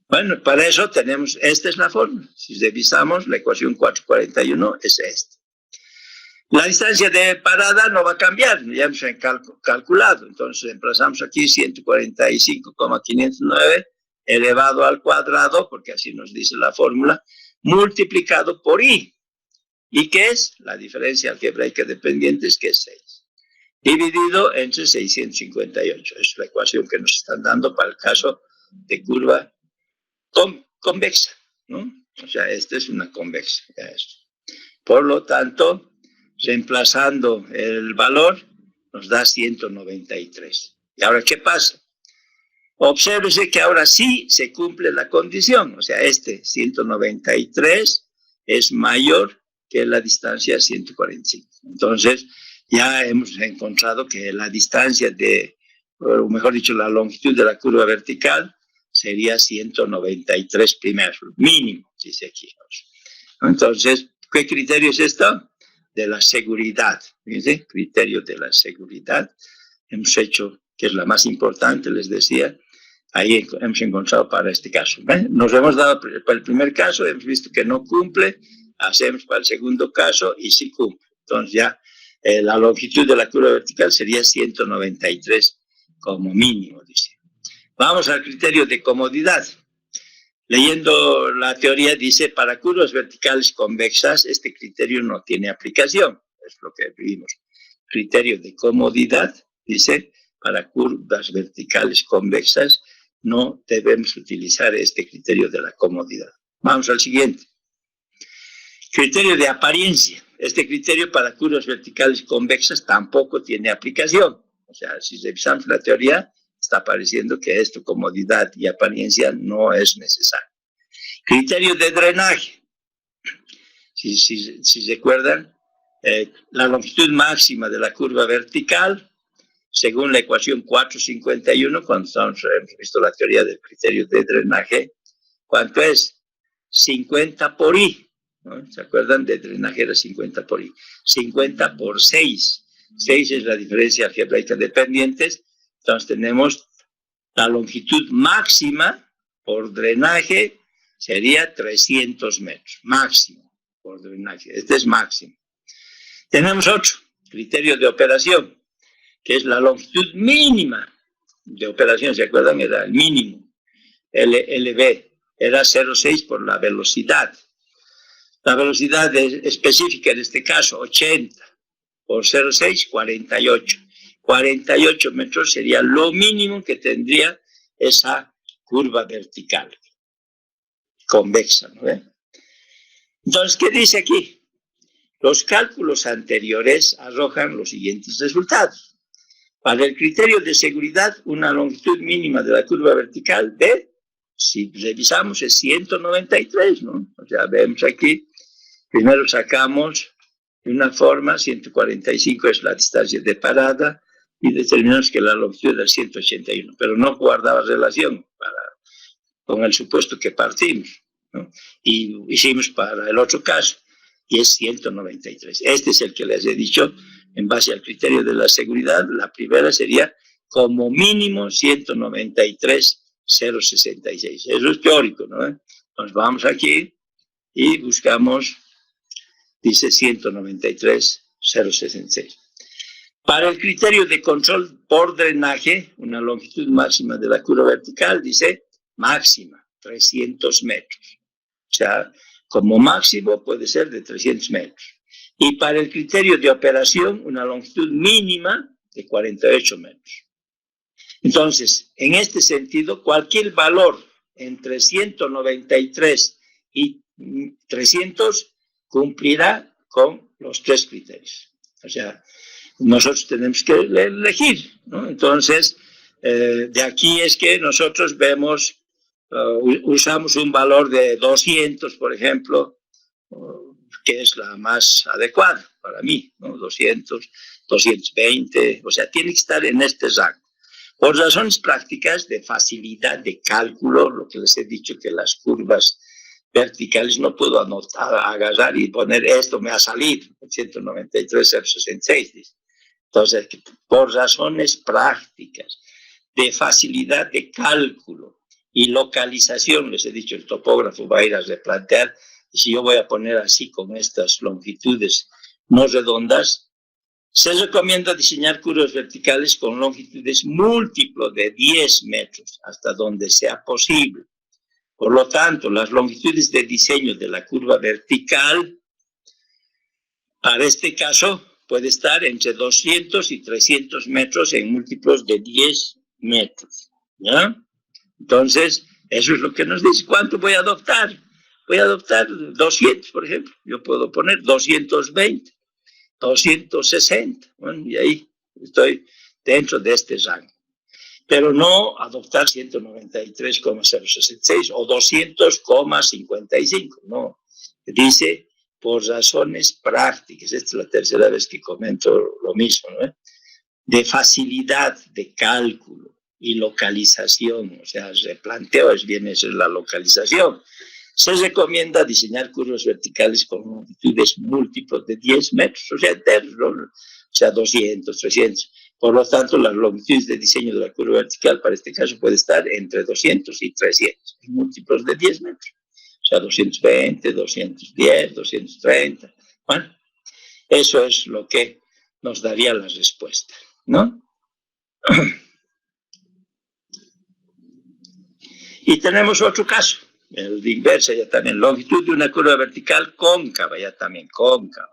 [SPEAKER 1] Bueno, para eso tenemos, esta es la fórmula. Si revisamos, la ecuación 441 es esta. La distancia de parada no va a cambiar, ya hemos calculado. Entonces, reemplazamos aquí 145,509 elevado al cuadrado, porque así nos dice la fórmula, multiplicado por i. ¿Y qué es? La diferencia algebraica de pendientes, que es 6. Dividido entre 658. Es la ecuación que nos están dando para el caso de curva convexa, ¿no? O sea, esta es una convexa. Por lo tanto, reemplazando el valor, nos da 193. ¿Y ahora qué pasa? Obsérvese que ahora sí se cumple la condición. O sea, este 193 es mayor que la distancia 145. Entonces, ya hemos encontrado que la distancia o mejor dicho, la longitud de la curva vertical sería 193 primero, mínimo, dice aquí. Entonces, ¿qué criterio es esto? De la seguridad. Fíjense, criterio de la seguridad. Hemos hecho, que es la más importante, les decía, ahí hemos encontrado para este caso. Nos hemos dado para el primer caso, hemos visto que no cumple, hacemos para el segundo caso y sí cumple. Entonces ya la longitud de la curva vertical sería 193 como mínimo, dice. Vamos al criterio de comodidad. Leyendo la teoría dice, para curvas verticales convexas, este criterio no tiene aplicación. Es lo que vimos. Criterio de comodidad, dice, para curvas verticales convexas, no debemos utilizar este criterio de la comodidad. Vamos al siguiente. Criterio de apariencia. Este criterio para curvas verticales convexas tampoco tiene aplicación. O sea, si revisamos la teoría, está apareciendo que esto, comodidad y apariencia, no es necesario. Criterio de drenaje. Si recuerdan, la longitud máxima de la curva vertical, según la ecuación 451, cuando hemos visto la teoría del criterio de drenaje, ¿cuánto es? 50 por i. ¿No? ¿Se acuerdan? De drenaje era 50 por i. 50 por 6. 6 es la diferencia algebraica de pendientes. Entonces tenemos la longitud máxima por drenaje sería 300 metros. Máximo por drenaje. Este es máximo. Tenemos otro criterio de operación, que es la longitud mínima de operación. ¿Se acuerdan? Era el mínimo. LB era 0,6 por la velocidad. La velocidad específica en este caso, 80 por 0,6, 48. 48 metros sería lo mínimo que tendría esa curva vertical convexa, ¿no? Entonces, ¿qué dice aquí? Los cálculos anteriores arrojan los siguientes resultados. Para el criterio de seguridad, una longitud mínima de la curva vertical de, si revisamos, es 193, ¿no? O sea, vemos aquí, primero sacamos de una forma, 145 es la distancia de parada, y determinamos que la longitud era 181, pero no guardaba relación con el supuesto que partimos, ¿no? Y hicimos para el otro caso, y es 193. Este es el que les he dicho, en base al criterio de la seguridad, la primera sería como mínimo 193,066. Eso es teórico, ¿no? Nos vamos aquí y buscamos, dice 193,066. Para el criterio de control por drenaje, una longitud máxima de la curva vertical, dice máxima, 300 metros. O sea, como máximo puede ser de 300 metros. Y para el criterio de operación, una longitud mínima de 48 metros. Entonces, en este sentido, cualquier valor entre 193 y 300 cumplirá con los tres criterios. O sea, nosotros tenemos que elegir, ¿no? Entonces, de aquí es que nosotros vemos, usamos un valor de 200, por ejemplo, que es la más adecuada para mí, ¿no? 200, 220, o sea, tiene que estar en este rango. Por razones prácticas de facilidad de cálculo, lo que les he dicho que las curvas verticales no puedo anotar, agarrar y poner esto me ha salido, 193,066. Entonces, por razones prácticas de facilidad de cálculo y localización, les he dicho, el topógrafo va a ir a replantear, y si yo voy a poner así con estas longitudes no redondas, se recomienda diseñar curvas verticales con longitudes múltiplos de 10 metros, hasta donde sea posible. Por lo tanto, las longitudes de diseño de la curva vertical, para este caso, puede estar entre 200 y 300 metros en múltiplos de 10 metros. ¿Ya? Entonces, eso es lo que nos dice. ¿Cuánto voy a adoptar? Voy a adoptar 200, por ejemplo. Yo puedo poner 220, 260. Bueno, y ahí estoy dentro de este rango. Pero no adoptar 193,066 o 200,55. No. Dice, por razones prácticas. Esta es la tercera vez que comento lo mismo, ¿no? De facilidad de cálculo y localización, o sea, replanteo es bien, esa es la localización. Se recomienda diseñar curvas verticales con longitudes múltiplos de 10 metros, o sea, enteros, ¿no? O sea, 200, 300. Por lo tanto, las longitudes de diseño de la curva vertical para este caso puede estar entre 200 y 300, en múltiplos de 10 metros. O sea, 220, 210, 230. Bueno, eso es lo que nos daría la respuesta, ¿no? Y tenemos otro caso, el de inversa ya también, longitud de una curva vertical cóncava, ya también cóncava,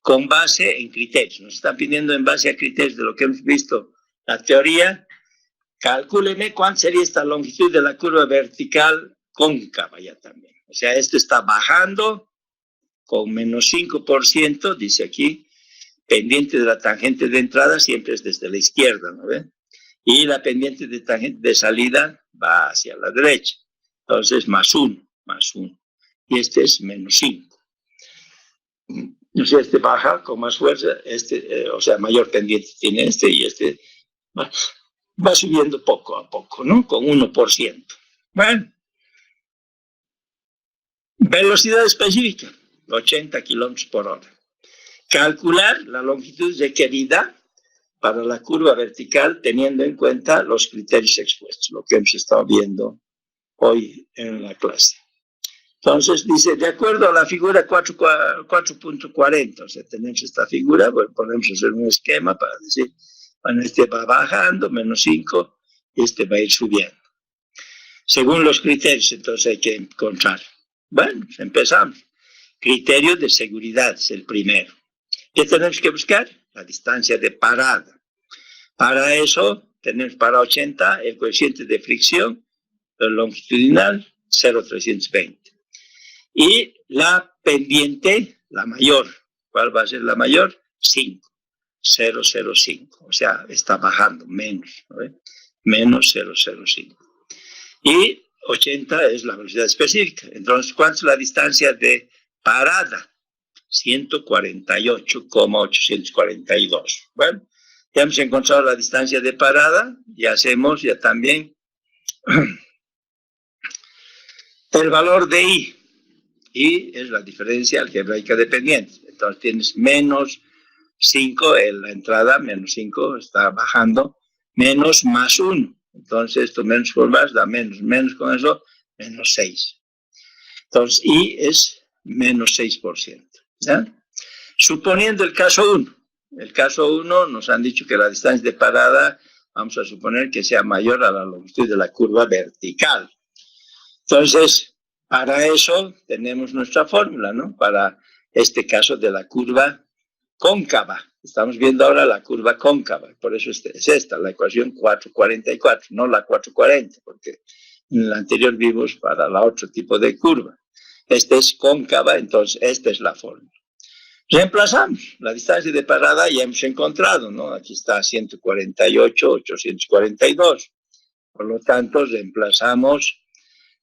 [SPEAKER 1] con base en criterios. Nos están pidiendo en base a criterios de lo que hemos visto la teoría. Calcúleme cuál sería esta longitud de la curva vertical cóncava ya también. O sea, esto está bajando con menos 5%, dice aquí, pendiente de la tangente de entrada siempre es desde la izquierda, ¿no ven? Y la pendiente de tangente de salida va hacia la derecha. Entonces, más 1. Y este es menos 5. O sea, este baja con más fuerza, o sea, mayor pendiente tiene este y este va subiendo poco a poco, ¿no? Con 1%. Bueno. Velocidad específica, 80 kilómetros por hora. Calcular la longitud requerida para la curva vertical teniendo en cuenta los criterios expuestos, lo que hemos estado viendo hoy en la clase. Entonces dice, de acuerdo a la figura 4.40, o sea, tenemos esta figura, bueno, podemos hacer un esquema para decir, bueno, este va bajando, menos 5, y este va a ir subiendo. Según los criterios, entonces hay que encontrar. Bueno, empezamos. Criterio de seguridad es el primero. ¿Qué tenemos que buscar? La distancia de parada. Para eso, tenemos para 80 el coeficiente de fricción longitudinal 0,320. Y la pendiente, la mayor. ¿Cuál va a ser la mayor? 5. 0,05. O sea, está bajando, menos. ¿No? Menos 0,05. Y 80 es la velocidad específica. Entonces, ¿cuánto es la distancia de parada? 148,842. Bueno, ya hemos encontrado la distancia de parada y hacemos ya también el valor de I. I es la diferencia algebraica dependiente. Entonces tienes menos 5 en la entrada, menos 5 está bajando, menos más 1. Entonces esto menos por más da menos, menos con eso, menos 6. Entonces I es menos 6%. ¿Ya? Suponiendo el caso 1. El caso 1 nos han dicho que la distancia de parada, vamos a suponer que sea mayor a la longitud de la curva vertical. Entonces, para eso tenemos nuestra fórmula, ¿no? Para este caso de la curva cóncava. Estamos viendo ahora la curva cóncava. Por eso es esta, la ecuación 444, no la 440, porque En el anterior vimos para el otro tipo de curva. Esta es cóncava, entonces esta es la fórmula. Reemplazamos la distancia de parada, ya hemos encontrado, ¿no? Aquí está 148, 842. Por lo tanto, reemplazamos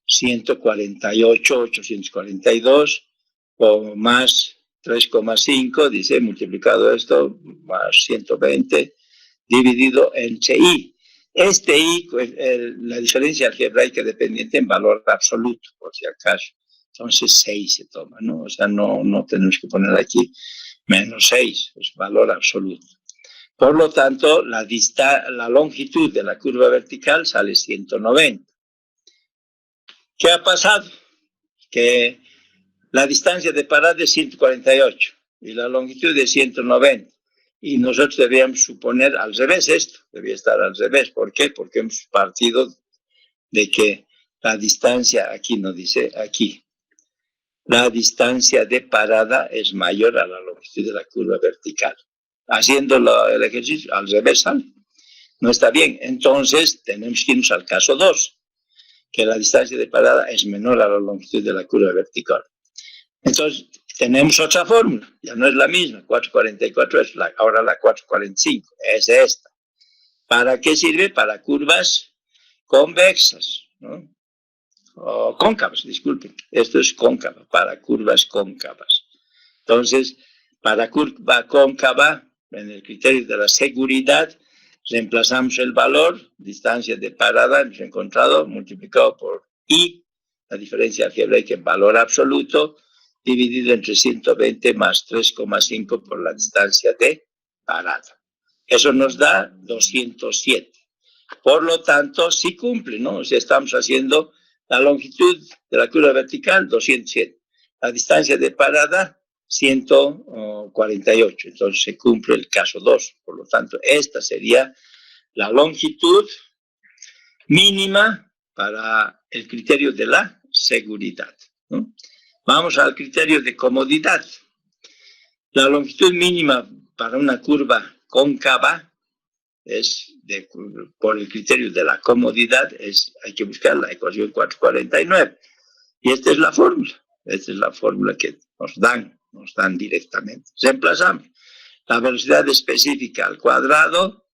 [SPEAKER 1] 148, 842 o más 3,5, dice, multiplicado esto, más 120, dividido entre I. Este I, la diferencia algebraica dependiente en valor absoluto, por si acaso. Entonces 6 se toma, ¿no? O sea, no tenemos que poner aquí menos 6, es valor absoluto. Por lo tanto, la longitud de la curva vertical sale 190. ¿Qué ha pasado? Que la distancia de parada es 148 y la longitud es 190. Y nosotros debíamos suponer al revés esto, debía estar al revés. ¿Por qué? Porque hemos partido de que la distancia, aquí no dice, aquí, la distancia de parada es mayor a la longitud de la curva vertical. Haciendo el ejercicio al revés, ¿sale? No está bien. Entonces tenemos que irnos al caso 2, que la distancia de parada es menor a la longitud de la curva vertical. Entonces tenemos otra fórmula, ya no es la misma, 444 es ahora la 445, es esta. ¿Para qué sirve? Para curvas convexas, ¿no? O cóncavas, disculpen. Esto es cóncava, para curvas cóncavas. Entonces, para curva cóncava, en el criterio de la seguridad, reemplazamos el valor, distancia de parada, hemos encontrado, multiplicado por I, la diferencia algebraica en valor absoluto, dividido entre 120 más 3,5 por la distancia de parada. Eso nos da 207. Por lo tanto, sí cumple, ¿no? O sea, estamos haciendo la longitud de la curva vertical, 207. La distancia de parada, 148. Entonces, se cumple el caso 2. Por lo tanto, esta sería la longitud mínima para el criterio de la seguridad, ¿no? Vamos al criterio de comodidad. La longitud mínima para una curva cóncava es, por el criterio de la comodidad, hay que buscar la ecuación 449. Y esta es la fórmula. Esta es la fórmula que nos dan directamente. Reemplazamos la velocidad específica al cuadrado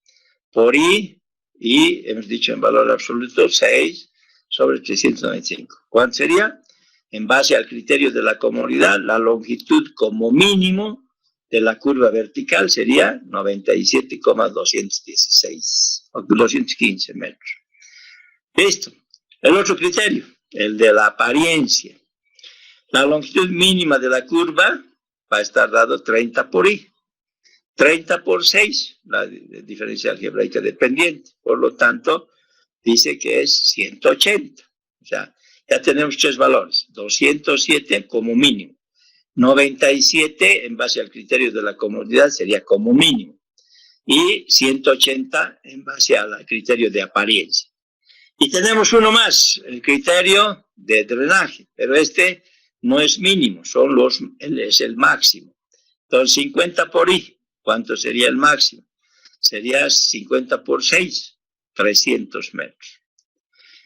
[SPEAKER 1] por I, y hemos dicho en valor absoluto 6 sobre 395. ¿Cuánto sería? En base al criterio de la comodidad, la longitud como mínimo de la curva vertical sería 97,216 o 215 metros. Listo. El otro criterio, el de la apariencia. La longitud mínima de la curva va a estar dado 30 por I. 30 por 6, la diferencia algebraica dependiente. Por lo tanto, dice que es 180. O sea, ya tenemos tres valores. 207 como mínimo. 97 en base al criterio de la comodidad sería como mínimo. Y 180 en base al criterio de apariencia. Y tenemos uno más, el criterio de drenaje. Pero este no es mínimo, es el máximo. Entonces, 50 por I. ¿Cuánto sería el máximo? Sería 50 por 6, 300 metros.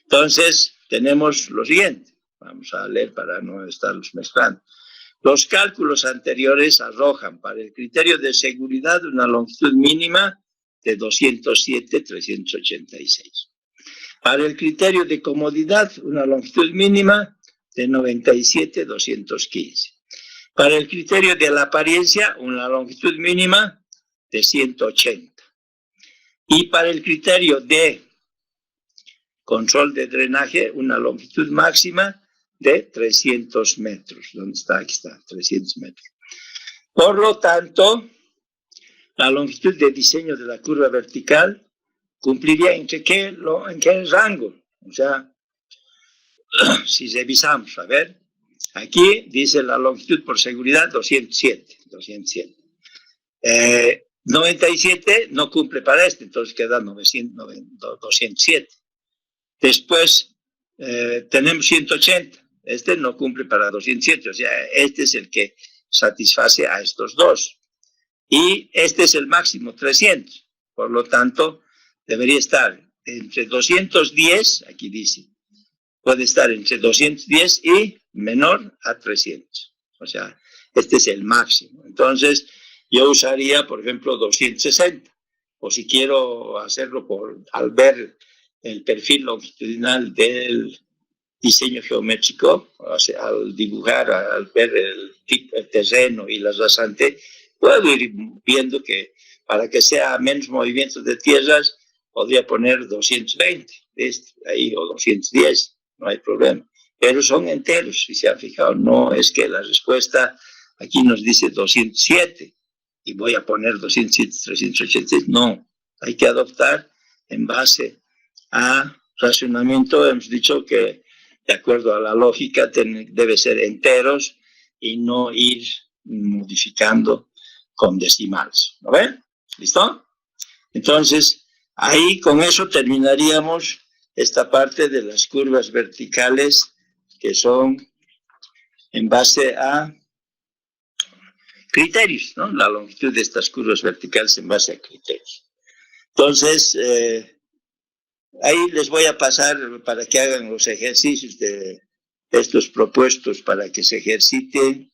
[SPEAKER 1] Entonces, tenemos lo siguiente. Vamos a leer para no estarlos mezclando. Los cálculos anteriores arrojan para el criterio de seguridad una longitud mínima de 207,386. Para el criterio de comodidad, una longitud mínima de 97,215. Para el criterio de la apariencia, una longitud mínima de 180. Y para el criterio de control de drenaje, una longitud máxima de 300 metros. ¿Dónde está? Aquí está, 300 metros. Por lo tanto, la longitud de diseño de la curva vertical cumpliría en qué rango. O sea, si revisamos, a ver, aquí dice la longitud por seguridad 207. 97 no cumple para este, entonces queda 207. Después tenemos 180. Este no cumple para 207, o sea, este es el que satisface a estos dos. Y este es el máximo, 300. Por lo tanto, debería estar entre 210, aquí dice, puede estar entre 210 y menor a 300. O sea, este es el máximo. Entonces, yo usaría, por ejemplo, 260. O si quiero hacerlo al ver el perfil longitudinal del diseño geométrico, o sea, al dibujar, al ver el terreno y la rasante, puedo ir viendo que para que sea menos movimientos de tierras, podría poner 220, ahí, o 210, no hay problema. Pero son enteros, si se han fijado, no es que la respuesta aquí nos dice 207 y voy a poner 207, 380, no, hay que adoptar en base a racionamiento. Hemos dicho que de acuerdo a la lógica debe ser enteros y no ir modificando con decimales, ¿no ven? ¿Listo? Entonces, ahí con eso terminaríamos esta parte de las curvas verticales que son en base a criterios, ¿no? La longitud de estas curvas verticales en base a criterios. Entonces, ahí les voy a pasar para que hagan los ejercicios de estos propuestos para que se ejerciten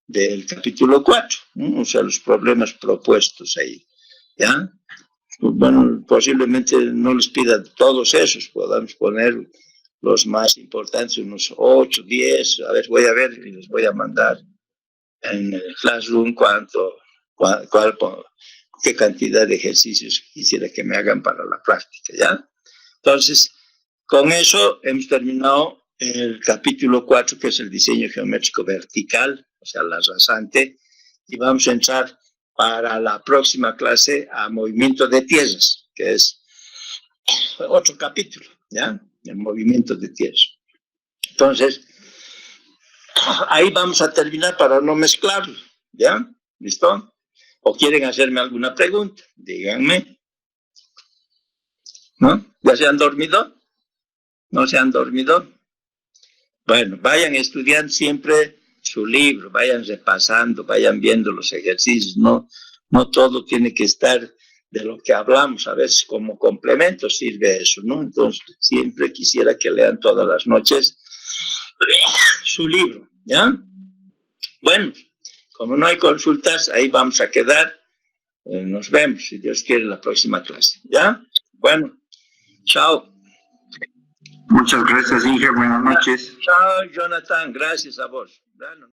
[SPEAKER 1] del capítulo 4, ¿no? O sea, los problemas propuestos ahí, ¿ya? Bueno, posiblemente no les pida todos esos, podamos poner los más importantes, unos 8, 10, a ver, voy a ver y les voy a mandar en el Classroom qué cantidad de ejercicios quisiera que me hagan para la práctica, ¿ya? Entonces, con eso hemos terminado el capítulo 4, que es el diseño geométrico vertical, o sea, la rasante, y vamos a entrar para la próxima clase a movimiento de tierras, que es otro capítulo, ¿ya? El movimiento de tierras. Entonces, ahí vamos a terminar para no mezclarlo, ¿ya? ¿Listo? ¿O quieren hacerme alguna pregunta? Díganme. ¿No? ¿Ya se han dormido? ¿No se han dormido? Bueno, vayan estudiando siempre su libro, vayan repasando, vayan viendo los ejercicios, no todo tiene que estar de lo que hablamos, a veces como complemento sirve eso, ¿no? Entonces, siempre quisiera que lean todas las noches su libro, ¿ya? Bueno, como no hay consultas, ahí vamos a quedar, nos vemos, si Dios quiere, en la próxima clase, ¿ya? Bueno, chao.
[SPEAKER 2] Muchas gracias, Inge. Buenas noches.
[SPEAKER 1] Chao, Jonathan. Gracias a vos. Bueno.